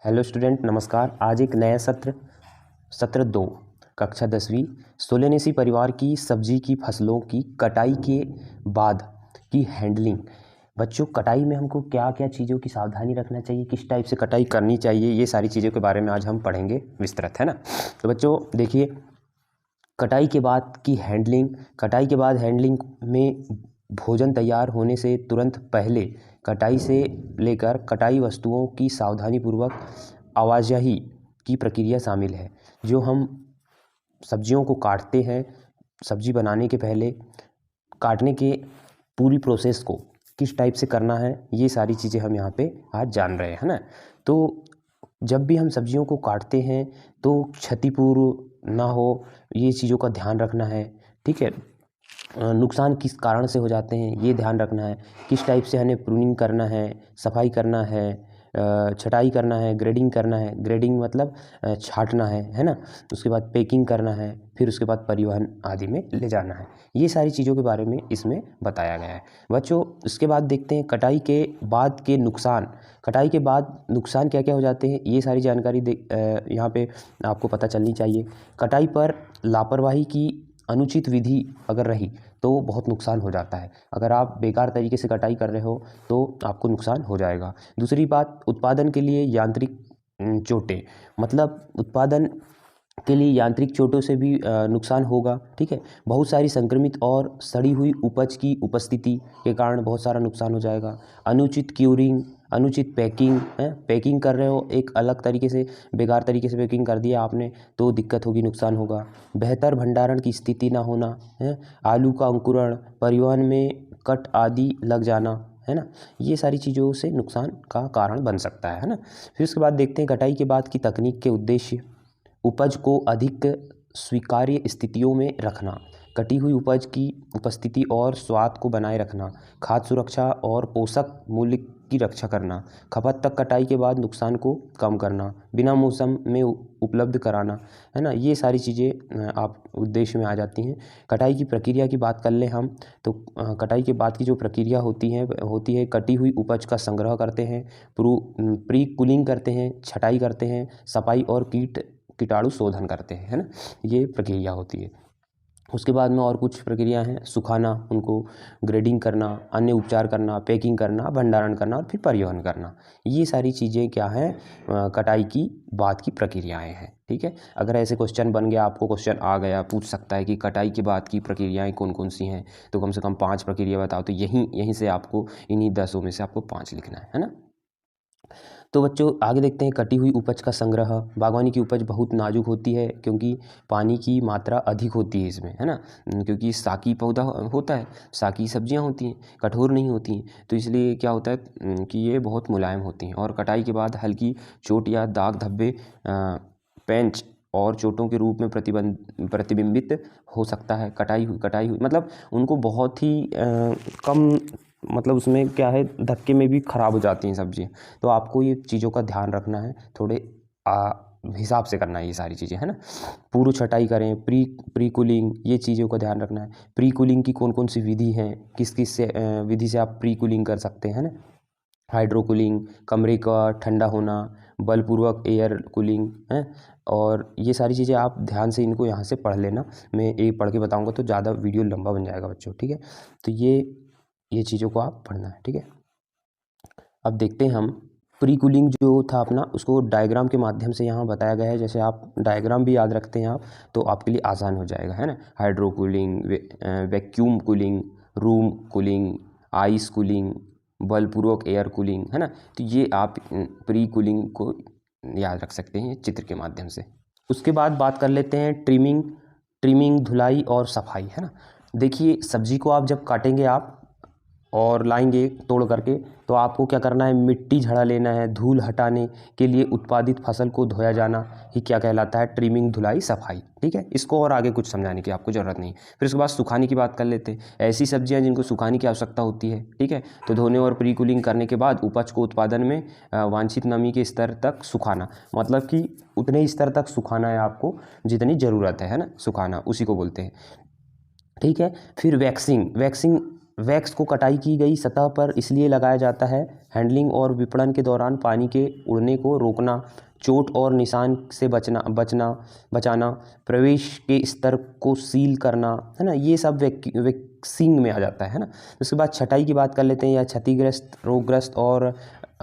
Hello student, नमस्कार। आज एक नया सत्र 2 कक्षा 10वीं सोलेनेसी परिवार की सब्जी की फसलों की कटाई के बाद की हैंडलिंग। बच्चों, कटाई में हमको क्या क्या चीज़ों की सावधानी रखना चाहिए, किस टाइप से कटाई करनी चाहिए, ये सारी चीज़ों के बारे में आज हम पढ़ेंगे विस्तृत, है ना। तो बच्चों देखिए, कटाई के बाद की हैंडलिंग। कटाई के बाद हैंडलिंग में भोजन तैयार होने से तुरंत पहले कटाई से लेकर कटाई वस्तुओं की सावधानीपूर्वक आवाजाही की प्रक्रिया शामिल है। जो हम सब्जियों को काटते हैं, सब्जी बनाने के पहले काटने के पूरी प्रोसेस को किस टाइप से करना है, ये सारी चीज़ें हम यहाँ पे आज जान रहे हैं, है ना। तो जब भी हम सब्जियों को काटते हैं तो क्षतिपूर्व ना हो, ये चीज़ों का ध्यान रखना है, ठीक है। नुकसान किस कारण से हो जाते हैं ये ध्यान रखना है। किस टाइप से हमें प्रूनिंग करना है, सफाई करना है, छटाई करना है, ग्रेडिंग करना है। ग्रेडिंग मतलब छांटना है ना। उसके बाद पैकिंग करना है, फिर उसके बाद परिवहन आदि में ले जाना है। ये सारी चीज़ों के बारे में इसमें बताया गया है। बच्चों, इसके बाद देखते हैं कटाई के बाद के नुकसान। कटाई के बाद नुकसान क्या क्या हो जाते हैं, ये सारी जानकारी यहाँ पे आपको पता चलनी चाहिए। कटाई पर लापरवाही की अनुचित विधि अगर रही तो बहुत नुकसान हो जाता है। अगर आप बेकार तरीके से कटाई कर रहे हो तो आपको नुकसान हो जाएगा। दूसरी बात, उत्पादन के लिए यांत्रिक चोटें, मतलब उत्पादन के लिए यांत्रिक चोटों से भी नुकसान होगा, ठीक है। बहुत सारी संक्रमित और सड़ी हुई उपज की उपस्थिति के कारण बहुत सारा नुकसान हो जाएगा। अनुचित क्यूरिंग, अनुचित पैकिंग है, पैकिंग कर रहे हो एक अलग तरीके से, बेकार तरीके से पैकिंग कर दिया आपने तो दिक्कत होगी, नुकसान होगा। बेहतर भंडारण की स्थिति ना होना है, आलू का अंकुरण, परिवहन में कट आदि लग जाना, है ना। ये सारी चीज़ों से नुकसान का कारण बन सकता है ना। फिर उसके बाद देखते हैं कटाई के बाद की तकनीक के उद्देश्य। उपज को अधिक स्वीकार्य स्थितियों में रखना, कटी हुई उपज की उपस्थिति और स्वाद को बनाए रखना, खाद्य सुरक्षा और पोषक मूल्य की रक्षा करना, खपत तक कटाई के बाद नुकसान को कम करना, बिना मौसम में उपलब्ध कराना, है ना। ये सारी चीज़ें आप उद्देश्य में आ जाती हैं। कटाई की प्रक्रिया की बात कर लें हम तो कटाई के बाद की जो प्रक्रिया होती है कटी हुई उपज का संग्रह करते हैं, प्री कूलिंग करते हैं, छटाई करते हैं, सफाई और कीटाणु शोधन करते हैं, है ना। ये प्रक्रिया होती है। उसके बाद में और कुछ प्रक्रिया हैं, सुखाना, उनको ग्रेडिंग करना, अन्य उपचार करना, पैकिंग करना, भंडारण करना और फिर परिवहन करना। ये सारी चीज़ें क्या हैं, कटाई की बाद की प्रक्रियाएं हैं, ठीक है। अगर ऐसे क्वेश्चन बन गया, आपको क्वेश्चन आ गया, पूछ सकता है कि कटाई के बाद की प्रक्रियाएं कौन कौन सी हैं, तो कम से कम 5 प्रक्रिया बताओ। तो यहीं से आपको, इन्हीं 10 में से आपको 5 लिखना है ना। तो बच्चों आगे देखते हैं कटी हुई उपज का संग्रह। बागवानी की उपज बहुत नाजुक होती है क्योंकि पानी की मात्रा अधिक होती है इसमें, है ना। क्योंकि साकी पौधा होता है, साकी सब्जियां होती हैं, कठोर नहीं होती हैं, तो इसलिए क्या होता है कि ये बहुत मुलायम होती हैं। और कटाई के बाद हल्की चोट या दाग धब्बे, पेंच और चोटों के रूप में प्रतिबिंबित हो सकता है। कटाई हुई मतलब उनको बहुत ही कम, मतलब उसमें क्या है, धक्के में भी ख़राब हो जाती हैं सब्जी। तो आपको ये चीज़ों का ध्यान रखना है, थोड़े हिसाब से करना है ये सारी चीज़ें, है ना। पूर्व छटाई करें, प्री कूलिंग, ये चीज़ों का ध्यान रखना है। प्री कूलिंग की कौन कौन सी विधि हैं, किस किस से विधि से आप प्री कूलिंग कर सकते हैं ना। हाइड्रो कूलिंग, कमरे का ठंडा होना, बलपूर्वक एयर कूलिंग है। और ये सारी चीज़ें आप ध्यान से इनको यहाँ से पढ़ लेना। मैं ये पढ़ के बताऊँगा तो ज़्यादा वीडियो लंबा बन जाएगा बच्चों, ठीक है। तो ये चीज़ों को आप पढ़ना है, ठीक है। अब देखते हैं हम प्री कूलिंग जो था अपना, उसको डायग्राम के माध्यम से यहाँ बताया गया है। जैसे आप डायग्राम भी याद रखते हैं आप तो आपके लिए आसान हो जाएगा, है ना। Hydro cooling, vacuum cooling, room cooling, ice cooling, बलपूर्वक एयर कूलिंग, है ना। तो ये आप प्री कूलिंग को याद रख सकते हैं चित्र के माध्यम से। उसके बाद बात कर लेते हैं ट्रिमिंग, धुलाई और सफाई, है ना। देखिए, सब्जी को आप जब काटेंगे आप और लाएंगे तोड़ करके, तो आपको क्या करना है, मिट्टी झड़ा लेना है। धूल हटाने के लिए उत्पादित फसल को धोया जाना ही क्या कहलाता है, ट्रिमिंग, धुलाई, सफाई, ठीक है। इसको और आगे कुछ समझाने की आपको ज़रूरत नहीं। फिर उसके बाद सुखाने की बात कर लेते हैं। ऐसी सब्जियां जिनको सुखाने की आवश्यकता होती है, ठीक है। तो धोने और प्री कूलिंग करने के बाद उपज को उत्पादन में वांछित नमी के स्तर तक सुखाना, मतलब कि उतने स्तर तक सुखाना है आपको जितनी ज़रूरत है ना, सुखाना उसी को बोलते हैं, ठीक है। फिर वैक्स को कटाई की गई सतह पर इसलिए लगाया जाता है हैंडलिंग और विपणन के दौरान पानी के उड़ने को रोकना, चोट और निशान से बचाना, प्रवेश के स्तर को सील करना, है ना, ये सब वैक्सिंग में आ जाता है ना। उसके बाद छटाई की बात कर लेते हैं, या क्षतिग्रस्त, रोगग्रस्त और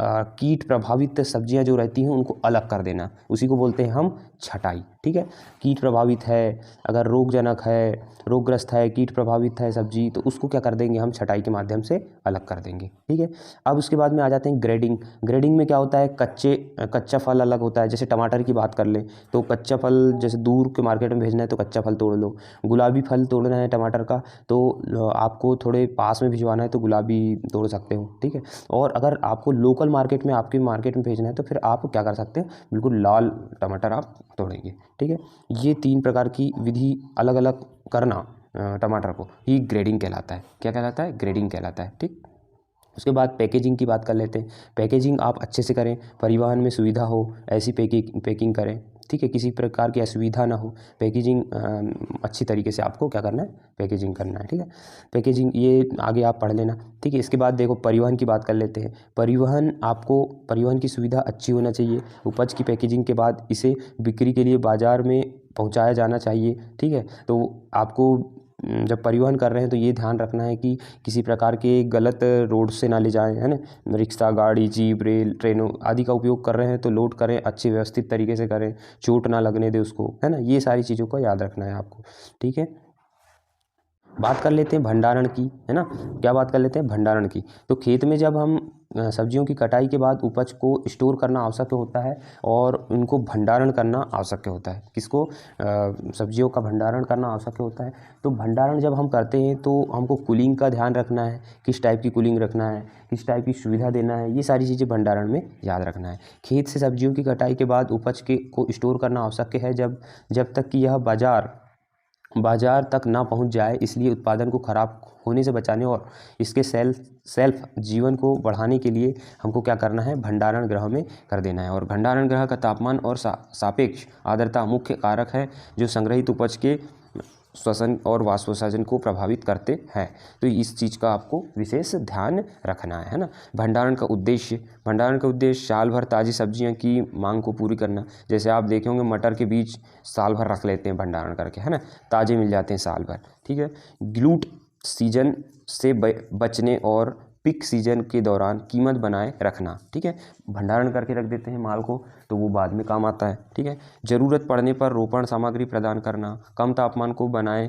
कीट प्रभावित सब्जियां जो रहती हैं उनको अलग कर देना, उसी को बोलते हैं हम छटाई। ठीक है, कीट प्रभावित है, अगर रोगजनक है, रोगग्रस्त है, कीट प्रभावित है सब्जी, तो उसको क्या कर देंगे हम छटाई के माध्यम से अलग कर देंगे। ठीक है, अब उसके बाद में आ जाते हैं ग्रेडिंग। ग्रेडिंग में क्या होता है, कच्चा फल अलग होता है। जैसे टमाटर की बात कर लें तो कच्चा फल, जैसे दूर के मार्केट में भेजना है तो कच्चा फल तोड़ लो। गुलाबी फल तोड़ना है टमाटर का तो आपको थोड़े पास में भिजवाना है तो गुलाबी तोड़ सकते हो। ठीक है, और अगर आपको लोकल मार्केट में, आपके मार्केट में भेजना है तो फिर आप क्या कर सकते हैं, बिल्कुल लाल टमाटर आप तोड़ेंगे। ठीक है, ये 3 प्रकार की विधि अलग अलग करना टमाटर को ही ग्रेडिंग कहलाता है। क्या कहलाता है, ग्रेडिंग कहलाता है। ठीक, उसके बाद पैकेजिंग की बात कर लेते हैं। पैकेजिंग आप अच्छे से करें, परिवहन में सुविधा हो ऐसी पैकिंग करें। ठीक है, किसी प्रकार की असुविधा ना हो, पैकेजिंग अच्छी तरीके से आपको क्या करना है, पैकेजिंग करना है। ठीक है, पैकेजिंग ये आगे आप पढ़ लेना। ठीक है, इसके बाद देखो परिवहन की बात कर लेते हैं। परिवहन की सुविधा अच्छी होना चाहिए। उपज की पैकेजिंग के बाद इसे बिक्री के लिए बाज़ार में पहुंचाया जाना चाहिए। ठीक है, तो आपको जब परिवहन कर रहे हैं तो ये ध्यान रखना है कि किसी प्रकार के गलत रोड से ना ले जाएं, है ना। रिक्शा, गाड़ी, जीप, रेल, ट्रेनों आदि का उपयोग कर रहे हैं तो लोड करें, अच्छी व्यवस्थित तरीके से करें, चोट ना लगने दे उसको, है ना। ये सारी चीज़ों को याद रखना है आपको। ठीक है, बात कर लेते हैं भंडारण की, है ना। क्या बात कर लेते हैं, भंडारण की। तो खेत में जब हम सब्जियों की कटाई के बाद उपज को स्टोर करना आवश्यक होता है और उनको भंडारण करना आवश्यक होता है। किसको, सब्जियों का भंडारण करना आवश्यक होता है। तो भंडारण जब हम करते हैं तो हमको कूलिंग का ध्यान रखना है, किस टाइप की कूलिंग रखना है, किस टाइप की सुविधा देना है, ये सारी चीज़ें भंडारण में याद रखना है। खेत से सब्जियों की कटाई के बाद उपज को स्टोर करना आवश्यक है जब तक कि यह बाजार तक ना पहुंच जाए। इसलिए उत्पादन को खराब होने से बचाने और इसके सेल्फ जीवन को बढ़ाने के लिए हमको क्या करना है, भंडारण गृह में कर देना है। और भंडारण गृह का तापमान और सापेक्ष आर्द्रता मुख्य कारक है जो संग्रहित उपज के श्वसन और वाष्पोत्सर्जन को प्रभावित करते हैं। तो इस चीज़ का आपको विशेष ध्यान रखना है ना। भंडारण का उद्देश्य साल भर ताज़ी सब्जियां की मांग को पूरी करना। जैसे आप देखे होंगे मटर के बीज साल भर रख लेते हैं भंडारण करके, है ना, ताज़े मिल जाते हैं साल भर। ठीक है, ग्लूट सीजन से बचने और पिक सीजन के दौरान कीमत बनाए रखना। ठीक है, भंडारण करके रख देते हैं माल को तो वो बाद में काम आता है। ठीक है, ज़रूरत पड़ने पर रोपण सामग्री प्रदान करना, कम तापमान को बनाए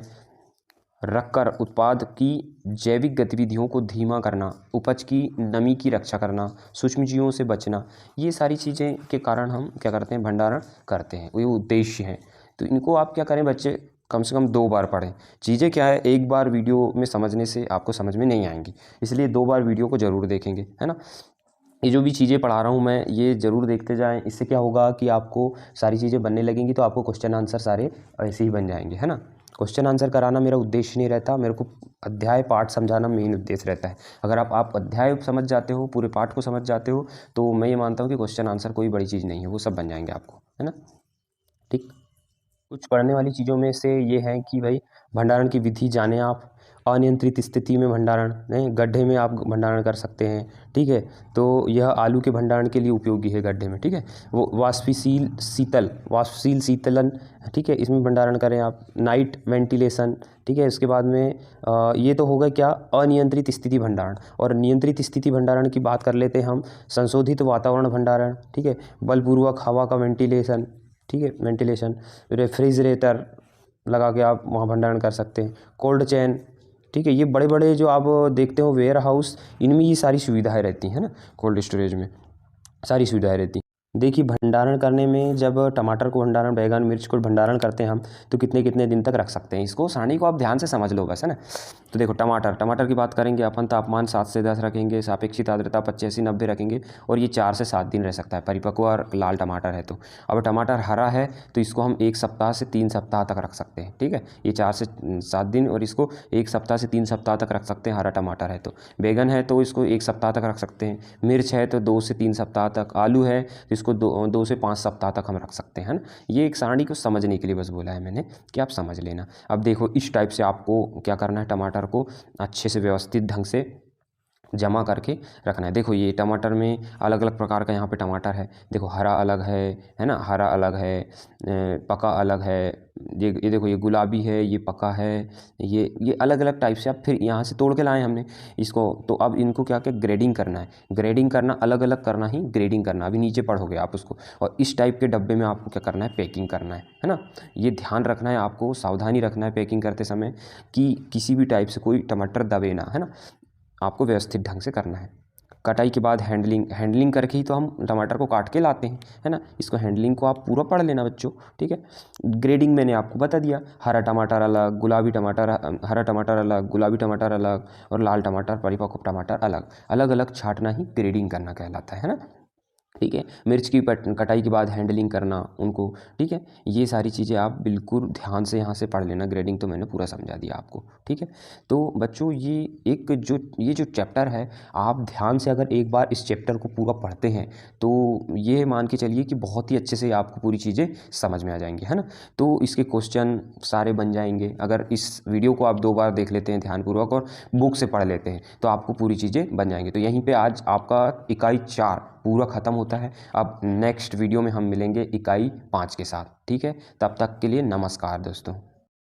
रखकर उत्पाद की जैविक गतिविधियों को धीमा करना, उपज की नमी की रक्षा करना, सूक्ष्मजीवों से बचना, ये सारी चीज़ें के कारण हम क्या करते हैं, भंडारण करते हैं। ये उद्देश्य हैं। तो इनको आप क्या करें बच्चे, कम से कम 2 बार पढ़ें। चीज़ें क्या है, एक बार वीडियो में समझने से आपको समझ में नहीं आएंगी, इसलिए 2 बार वीडियो को ज़रूर देखेंगे, है ना। ये जो भी चीज़ें पढ़ा रहा हूँ मैं, ये ज़रूर देखते जाएं। इससे क्या होगा कि आपको सारी चीज़ें बनने लगेंगी तो आपको क्वेश्चन आंसर सारे ऐसे ही बन जाएंगे, है ना। क्वेश्चन आंसर कराना मेरा उद्देश्य नहीं रहता, मेरे को अध्याय पाठ समझाना मेन उद्देश्य रहता है। अगर आप अध्याय समझ जाते हो, पूरे पाठ को समझ जाते हो, तो मैं ये मानता हूँ कि क्वेश्चन आंसर कोई बड़ी चीज़ नहीं है, वो सब बन जाएंगे आपको, है ना। ठीक, कुछ पढ़ने वाली चीज़ों में से ये है कि भाई भंडारण की विधि जानें आप। अनियंत्रित स्थिति में भंडारण, नहीं, गड्ढे में आप भंडारण कर सकते हैं। ठीक है, तो यह आलू के भंडारण के लिए उपयोगी है गड्ढे में। ठीक है, वो वाष्पशील शीतलन, ठीक है, इसमें भंडारण करें आप। नाइट वेंटिलेशन, ठीक है। इसके बाद में ये तो होगा क्या, अनियंत्रित स्थिति भंडारण। और नियंत्रित स्थिति भंडारण की बात कर लेते हैं हम, संशोधित वातावरण भंडारण, ठीक है, बलपूर्वक हवा का वेंटिलेशन, ठीक है, वेंटिलेशन, रेफ्रिजरेटर लगा के आप वहाँ भंडारण कर सकते हैं। कोल्ड चेन, ठीक है, ये बड़े बड़े जो आप देखते हो वेयर हाउस, इनमें ये सारी सुविधाएं रहती हैं ना, कोल्ड स्टोरेज में सारी सुविधाएं रहती हैं। देखिए भंडारण करने में, जब टमाटर को भंडारण, बैगन, मिर्च को भंडारण करते हैं हम, तो कितने कितने दिन तक रख सकते हैं, इसको सारणी को आप ध्यान से समझ लो बस, है ना। तो देखो टमाटर की बात करेंगे अपन, तापमान 7 से 10 रखेंगे, सापेक्षिक आर्द्रता 85-90 रखेंगे और ये 4 से 7 दिन रह सकता है, परिपक्व और लाल टमाटर है तो। अब टमाटर हरा है तो इसको हम 1 सप्ताह से 3 सप्ताह तक रख सकते हैं। ठीक है, ये 4 से 7 दिन और इसको 1 सप्ताह से 3 सप्ताह तक रख सकते हैं, हरा टमाटर है तो। बैगन है तो इसको 1 सप्ताह तक रख सकते हैं। मिर्च है तो 2 से 3 सप्ताह तक। आलू है तो इसको 2 से 5 सप्ताह तक हम रख सकते हैं ना। ये एक सारणी को समझने के लिए बस बोला है मैंने कि आप समझ लेना। अब देखो इस टाइप से आपको क्या करना है, टमाटर को अच्छे से व्यवस्थित ढंग से जमा करके रखना है। देखो ये टमाटर में अलग अलग प्रकार का यहाँ पे टमाटर है, देखो हरा अलग है ना, हरा अलग है, पका अलग है, ये देखो ये गुलाबी है, ये पका है, ये अलग अलग टाइप से अब फिर यहाँ से तोड़ के लाए हमने इसको। तो अब इनको क्या क्या ग्रेडिंग करना है, ग्रेडिंग करना, अलग अलग करना ही ग्रेडिंग करना। अभी नीचे पढ़ोगे आप उसको। और इस टाइप के डब्बे में आपको क्या करना है, पैकिंग करना है ना। ये ध्यान रखना है आपको, सावधानी रखना है पैकिंग करते समय कि किसी भी टाइप से कोई टमाटर दबे ना, है ना। आपको व्यवस्थित ढंग से करना है। कटाई के बाद हैंडलिंग करके ही तो हम टमाटर को काट के लाते हैं, है ना। इसको हैंडलिंग को आप पूरा पढ़ लेना बच्चों, ठीक है। ग्रेडिंग मैंने आपको बता दिया, हरा टमाटर अलग, गुलाबी टमाटर, हरा टमाटर अलग, गुलाबी टमाटर अलग, और लाल टमाटर, परिपक्व टमाटर अलग। अलग अलग छांटना ही ग्रेडिंग करना कहलाता है ना, ठीक है। मिर्च की कटाई के बाद हैंडलिंग करना उनको, ठीक है। ये सारी चीज़ें आप बिल्कुल ध्यान से यहाँ से पढ़ लेना। ग्रेडिंग तो मैंने पूरा समझा दिया आपको, ठीक है। तो बच्चों ये जो चैप्टर है, आप ध्यान से अगर एक बार इस चैप्टर को पूरा पढ़ते हैं तो ये मान के चलिए कि बहुत ही अच्छे से आपको पूरी चीज़ें समझ में आ जाएंगी, है ना। तो इसके क्वेश्चन सारे बन जाएंगे अगर इस वीडियो को आप 2 बार देख लेते हैं ध्यानपूर्वक और बुक से पढ़ लेते हैं तो आपको पूरी चीज़ें बन जाएंगी। तो यहीं पे आज आपका इकाई 4 पूरा ख़त्म होता है। अब नेक्स्ट वीडियो में हम मिलेंगे इकाई 5 के साथ, ठीक है। तब तक के लिए नमस्कार दोस्तों।